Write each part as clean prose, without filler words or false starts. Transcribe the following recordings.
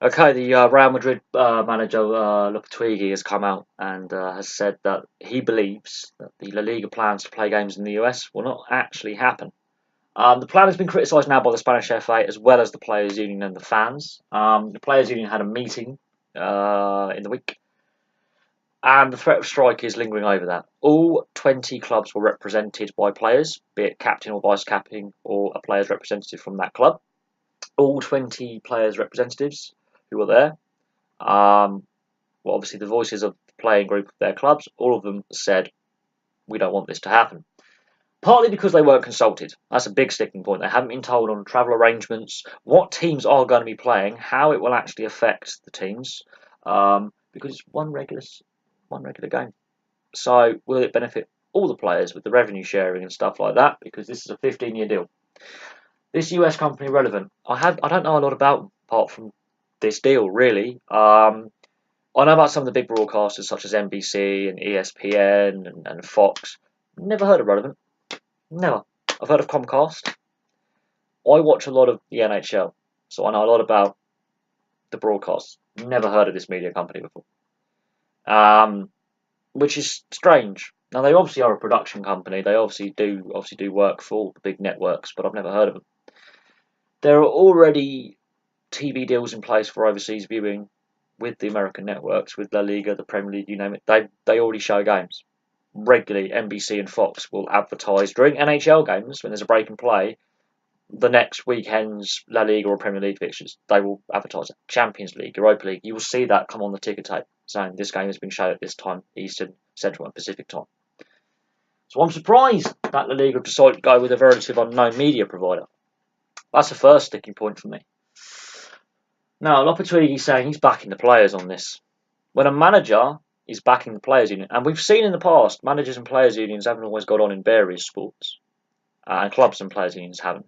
Okay, the Real Madrid manager Lopetegui has come out and has said that he believes that the La Liga plans to play games in the US will not actually happen. The plan has been criticised now by the Spanish FA as well as the Players' Union and the fans. The Players' Union had a meeting in the week, and the threat of strike is lingering over that. All 20 clubs were represented by players, be it captain or vice captain or a player's representative from that club. All 20 players' representatives who were there. Well, obviously the voices of the playing group of their clubs, all of them said, we don't want this to happen. Partly because they weren't consulted. That's a big sticking point. They haven't been told on travel arrangements, what teams are going to be playing, how it will actually affect the teams, because it's one regular game. So will it benefit all the players with the revenue sharing and stuff like that? Because this is a 15-year deal. This US company relevant. I don't know a lot about them, apart from this deal really. I know about some of the big broadcasters such as NBC and ESPN and Fox. Never heard of Relevant. Never. I've heard of Comcast. I watch a lot of the NHL, so I know a lot about the broadcasts. Never heard of this media company before. Which is strange. Now they obviously are a production company. They obviously do work for the big networks, but I've never heard of them. There are already TV deals in place for overseas viewing with the American networks, with La Liga, the Premier League, you name it. They already show games regularly. NBC and Fox will advertise during NHL games when there's a break in play. The next weekend's La Liga or Premier League fixtures, they will advertise it. Champions League, Europa League, you will see that come on the ticker tape saying this game has been shown at this time, Eastern, Central, and Pacific time. So I'm surprised that La Liga have decided to go with a relative unknown media provider. That's the first sticking point for me. Now, Lopetegui's saying he's backing the players on this. When a manager is backing the players' union, and we've seen in the past, managers and players' unions haven't always got on in various sports, and clubs and players' unions haven't.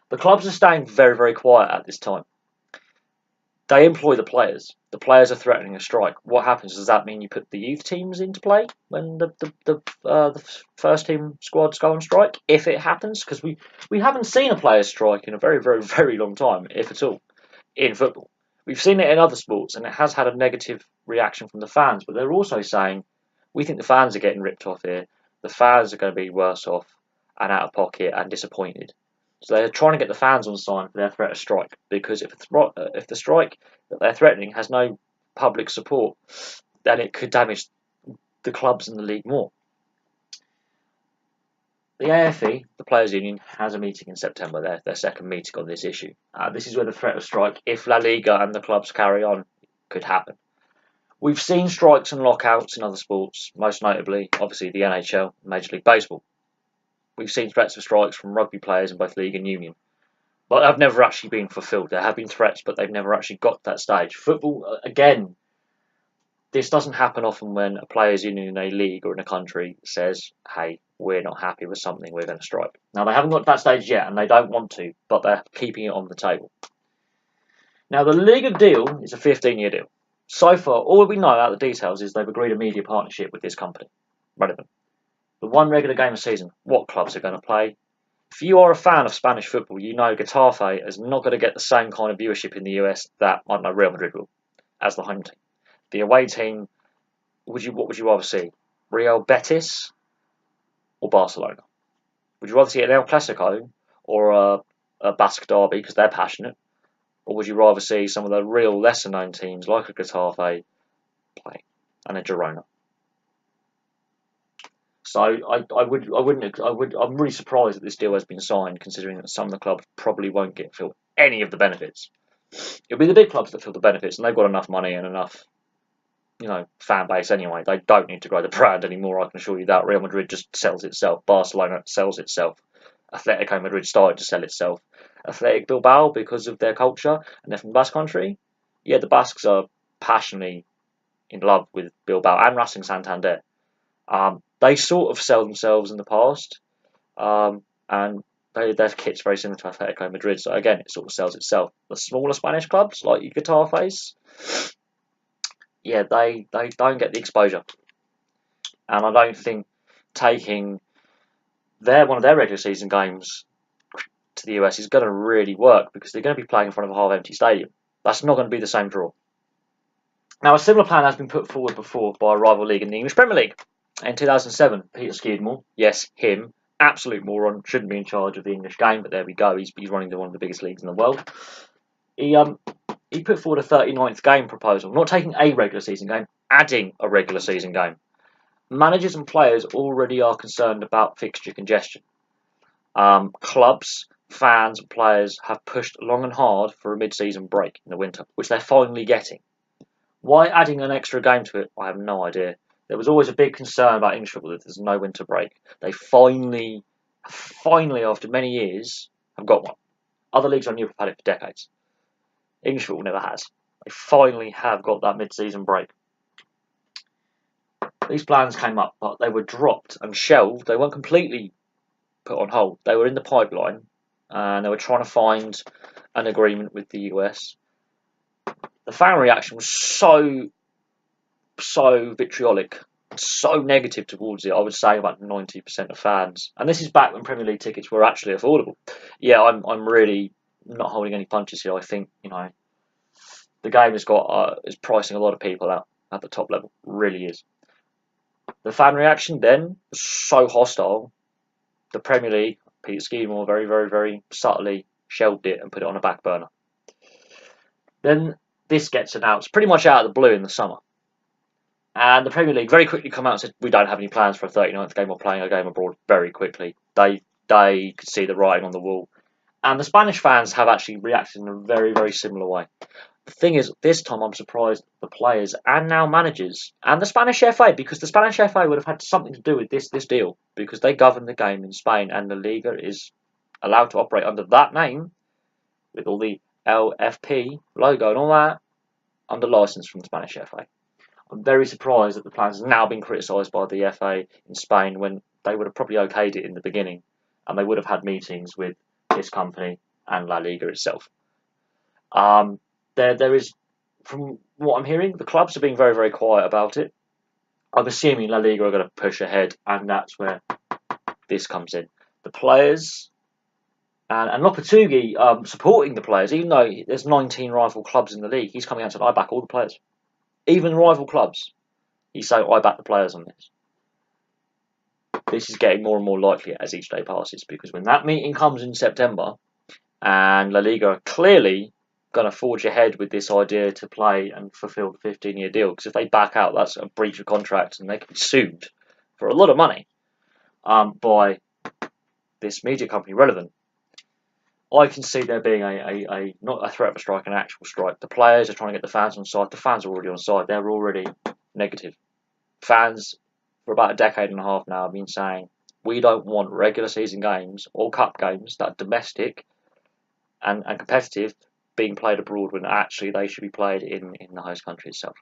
The clubs are staying very, very quiet at this time. They employ the players. The players are threatening a strike. What happens? Does that mean you put the youth teams into play when the first team squads go on strike? If it happens, because we haven't seen a players' strike in a very, very, very long time, if at all, in football. We've seen it in other sports, and it has had a negative reaction from the fans. But they're also saying, we think the fans are getting ripped off here. The fans are going to be worse off and out of pocket and disappointed. So they're trying to get the fans on side for their threat of strike. Because if the strike that they're threatening has no public support, then it could damage the clubs and the league more. The AFE, the Players' Union, has a meeting in September, their second meeting on this issue. This is where the threat of strike, if La Liga and the clubs carry on, could happen. We've seen strikes and lockouts in other sports, most notably, obviously, the NHL, Major League Baseball. We've seen threats of strikes from rugby players in both league and union. But they've never actually been fulfilled. There have been threats, but they've never actually got to that stage. Football, again, this doesn't happen often when a players' union in a league or in a country says, hey, we're not happy with something, we're going to strike. Now, they haven't got to that stage yet, and they don't want to, but they're keeping it on the table. Now, the Liga deal is a 15-year deal. So far, all we know about the details is they've agreed a media partnership with this company. Relevant. The one regular game a season, what clubs are going to play? If you are a fan of Spanish football, you know Getafe is not going to get the same kind of viewership in the US that, I don't know, Real Madrid will, as the home team. The away team, what would you rather see? Real Betis or Barcelona? Would you rather see an El Clasico or a Basque derby because they're passionate? Or would you rather see some of the real lesser known teams like a Getafe play and a Girona? So I'm really surprised that this deal has been signed, considering that some of the clubs probably won't feel any of the benefits. It'll be the big clubs that feel the benefits, and they've got enough money and enough, fan base anyway. They don't need to grow the brand anymore. I can assure you that. Real Madrid just sells itself. Barcelona sells itself. Atletico Madrid started to sell itself. Athletic Bilbao, because of their culture, and they're from the Basque country. Yeah, the Basques are passionately in love with Bilbao and Racing Santander. They sort of sell themselves in the past, and their kit's very similar to Atletico Madrid. So again, it sort of sells itself. The smaller Spanish clubs like Getafe, yeah, they don't get the exposure, and I don't think taking one of their regular season games to the US is going to really work because they're going to be playing in front of a half-empty stadium. That's not going to be the same draw. Now, a similar plan has been put forward before by a rival league in the English Premier League. In 2007, Peter Skidmore, yes, him, absolute moron, shouldn't be in charge of the English game, but there we go, he's running one of the biggest leagues in the world. He put forward a 39th game proposal, not taking a regular season game, adding a regular season game. Managers and players already are concerned about fixture congestion. Clubs, fans and players have pushed long and hard for a mid-season break in the winter, which they're finally getting. Why adding an extra game to it? I have no idea. There was always a big concern about English football that there's no winter break. They finally, after many years, have got one. Other leagues on Europe have had it for decades. English football never has. They finally have got that mid-season break. These plans came up, but they were dropped and shelved. They weren't completely put on hold. They were in the pipeline, and they were trying to find an agreement with the US. The fan reaction was so vitriolic, so negative towards it. I would say about 90% of fans, and this is back when Premier League tickets were actually affordable. Yeah, I'm really not holding any punches here. I think the game has got is pricing a lot of people out at the top level. Really is. The fan reaction then was so hostile. The Premier League, Peter Skidmore, very, very, very subtly shelved it and put it on a back burner. Then this gets announced pretty much out of the blue in the summer. And the Premier League very quickly come out and said, we don't have any plans for a 39th game. We're playing a game abroad very quickly. They could see the writing on the wall. And the Spanish fans have actually reacted in a very, very similar way. The thing is, this time I'm surprised the players and now managers and the Spanish FA, because the Spanish FA would have had something to do with this deal, because they govern the game in Spain and the Liga is allowed to operate under that name with all the LFP logo and all that under licence from the Spanish FA. I'm very surprised that the plans have now been criticised by the FA in Spain when they would have probably okayed it in the beginning and they would have had meetings with this company and La Liga itself. There is, from what I'm hearing, the clubs are being very, very quiet about it. I'm assuming La Liga are going to push ahead, and that's where this comes in. The players and Lopetegui supporting the players, even though there's 19 rival clubs in the league, he's coming out and saying, I back all the players. Even rival clubs, he's saying, I back the players on this. This is getting more and more likely as each day passes, because when that meeting comes in September, and La Liga are clearly going to forge ahead with this idea to play and fulfill the 15-year deal, because if they back out, that's a breach of contract and they can be sued for a lot of money by this media company Relevant. I can see there being a not a threat of a strike, an actual strike. The players are trying to get the fans on side. The fans are already on side. They're already negative. Fans, for about a decade and a half now, have been saying, we don't want regular season games or cup games that are domestic and competitive being played abroad when actually they should be played in the host country itself.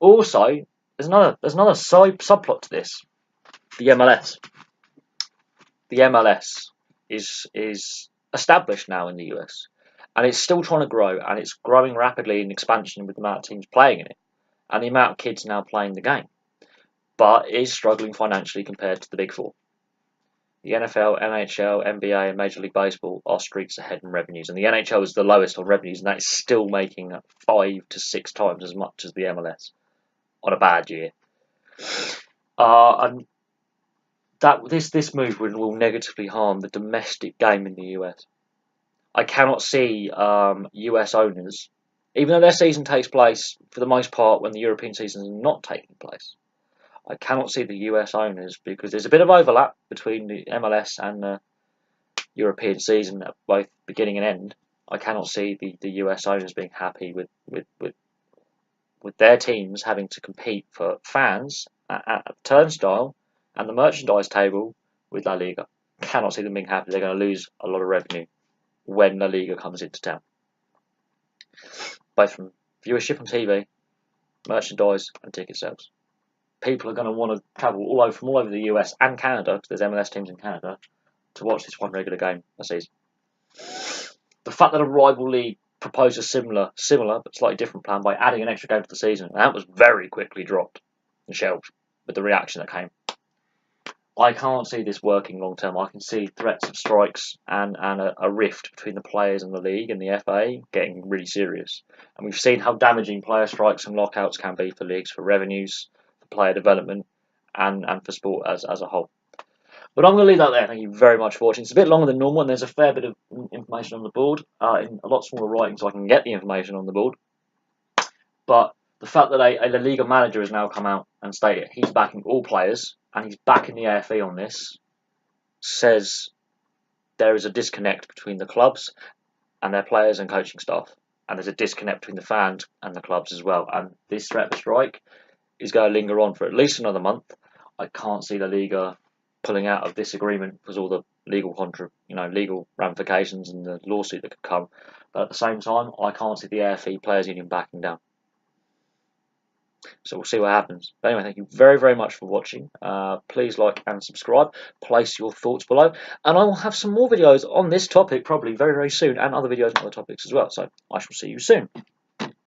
Also, there's another subplot to this. The MLS. The MLS is established now in the US, and it's still trying to grow, and it's growing rapidly in expansion with the amount of teams playing in it, and the amount of kids now playing the game, but is struggling financially compared to the Big Four. The NFL, NHL, NBA, and Major League Baseball are streets ahead in revenues, and the NHL is the lowest on revenues, and that is still making 5 to 6 times as much as the MLS on a bad year. And this move will negatively harm the domestic game in the US. I cannot see US owners, even though their season takes place for the most part when the European season is not taking place. I cannot see the US owners, because there's a bit of overlap between the MLS and the European season at both beginning and end. I cannot see the US owners being happy with their teams having to compete for fans at the turnstile and the merchandise table with La Liga. Cannot see them being happy. They're going to lose a lot of revenue when La Liga comes into town, both from viewership on TV, merchandise and ticket sales. People are going to want to travel from all over the US and Canada, because there's MLS teams in Canada, to watch this one regular game a season. The fact that a rival league proposed a similar but slightly different plan by adding an extra game to the season, and that was very quickly dropped and shelved with the reaction that came. I can't see this working long term. I can see threats of strikes and a rift between the players and the league and the FA getting really serious. And we've seen how damaging player strikes and lockouts can be for leagues, for revenues, for player development, and for sport as a whole. But I'm going to leave that there. Thank you very much for watching. It's a bit longer than normal, and there's a fair bit of information on the board in a lot smaller writing, so I can get the information on the board. But the fact that a La Liga manager has now come out and stated he's backing all players and he's backing the AFE on this says there is a disconnect between the clubs and their players and coaching staff. And there's a disconnect between the fans and the clubs as well. And this threat of strike is going to linger on for at least another month. I can't see La Liga pulling out of this agreement because all the legal ramifications and the lawsuit that could come. But at the same time, I can't see the AFE Players Union backing down. So we'll see what happens. But anyway, thank you very, very much for watching. Please like and subscribe. Place your thoughts below. And I will have some more videos on this topic probably very, very soon. And other videos on other topics as well. So I shall see you soon.